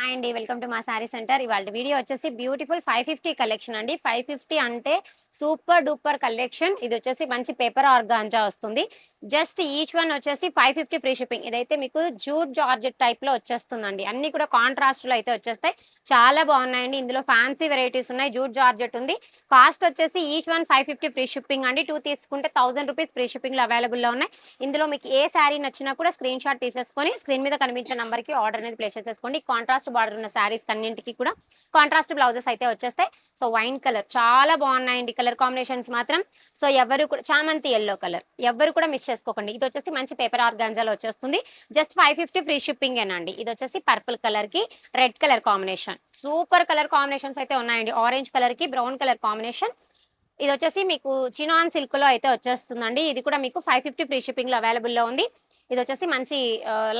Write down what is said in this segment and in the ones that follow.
Hi అండి. Welcome to మా sari centre. ఇవాల్టి వీడియో వచ్చేసి బ్యూటిఫుల్ 550 కలెక్షన్ అండి. 550 అంటే సూపర్ డూపర్ కలెక్షన్. ఇది వచ్చేసి మంచి పేపర్ ఆర్గాంజా వస్తుంది. జస్ట్ ఈచ్ వన్ వచ్చేసి 550 ఫ్రీ షిప్పింగ్. ఇదైతే మీకు జూట్ జార్జెట్ టైప్‌లో వచ్చేస్తుందండి. అన్నీ కూడా కాంట్రాస్ట్‌లో అయితే వచ్చేస్తాయి. చాలా బాగున్నాయండి. ఇందులో ఫ్యాన్సీ వెరైటీస్ ఉన్నాయి. జూట్ జార్జెట్ ఉంది. కాస్ట్ వచ్చేసి ఈచ్ వన్ 550 ఫ్రీ షిప్పింగ్ అండి. 2 తీసుకుంటే ₹1000 ఫ్రీ షిప్పింగ్‌లో అవైలబుల్‌లో ఉన్నాయి. ఇందులో మీకు ఏ శారీ నచ్చినా కూడా స్క్రీన్ షాట్ తీసేసుకొని స్క్రీన్ మీద కనిపించే నంబర్‌కి ఆర్డర్ అనేది ప్లేస్ చేసేసుకోండి. కాంట్రాస్ట్ బార్డర్ ఉన్న శారీస్ అన్నింటికి కూడా కాంట్రాస్ట్ బ్లౌజెస్ అయితే వచ్చేస్తాయి. సో వైన్ కలర్ చాలా బాగున్నాయండి కలర్ కాంబినేషన్స్ మాత్రం. సో ఎవరు కూడా చామంతి యెల్లో కలర్ ఎవ్వరు కూడా మిస్ చేసుకోకండి. ఇది వచ్చేసి మంచి పేపర్ ఆర్గాంజాలో వచ్చేస్తుంది. జస్ట్ 550 ఫ్రీ షిప్పింగేనండి. ఇది వచ్చేసి పర్పుల్ కలర్‌కి red colour combination. Super colour combinations అయితే ఉన్నాయండి. ఆరెంజ్ కలర్‌కి బ్రౌన్ కలర్ కాంబినేషన్. ఇదొచ్చేసి మీకు చినాన్ సిల్క్‌లో అయితే వచ్చేస్తుందండి. ఇది కూడా మీకు 550 ఫ్రీ షిప్పింగ్‌లో అవైలబుల్‌లో ఉంది. ఇదొచ్చేసి మంచి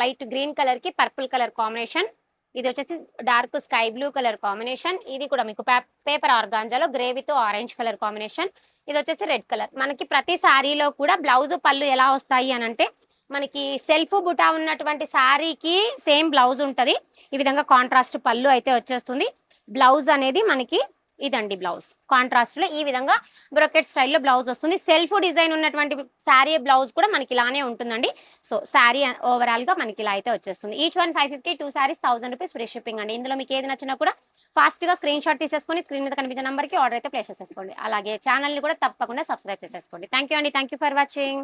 లైట్ గ్రీన్ కలర్‌కి పర్పుల్ కలర్ కాంబినేషన్. ఇదొచ్చేసి dark sky blue colour combination. ఇది కూడా మీకు పేపర్ ఆర్గాంజాలో grey with orange colour combination. ఇదొచ్చేసి రెడ్ కలర్. మనకి ప్రతి శారీలో కూడా బ్లౌజ్, పళ్ళు ఎలా వస్తాయి అనంటే, మనకి సెల్ఫ్ బుటా ఉన్నటువంటి శారీకి సేమ్ బ్లౌజ్ ఉంటది. ఈ విధంగా కాంట్రాస్ట్ పళ్ళు అయితే వచ్చేస్తుంది. బ్లౌజ్ అనేది మనకి ఇదండి బ్లౌజ్. కాంట్రాస్ట్‌లో ఈ విధంగా బ్రొకెట్ స్టైల్‌లో బ్లౌజ్ వస్తుంది. సెల్ఫ్ డిజైన్ ఉన్నటువంటి శారీ బ్లౌజ్ కూడా మనకి ఇలానే ఉంటుందండి. సో, శారీ ఓవరాల్‌గా మనకి ఇలా అయితే వచ్చేస్తుంది. Each one 550, 2 saris ₹1000 free shipping అండి. ఇందులో మీకు ఏది నచ్చినా కూడా ఫాస్ట్‌గా స్క్రీన్ షాట్ తీసేసుకొని స్క్రీన్ మీద కనిపించే నంబర్‌కి ఆర్డర్ అయితే ప్లేస్ చేసేసుకోండి. అలాగే ఛానెల్‌ని కూడా తప్పకుండా సబ్స్క్రైబ్ చేసేసుకోండి. థాంక్ యూ అండి. Thank you for watching.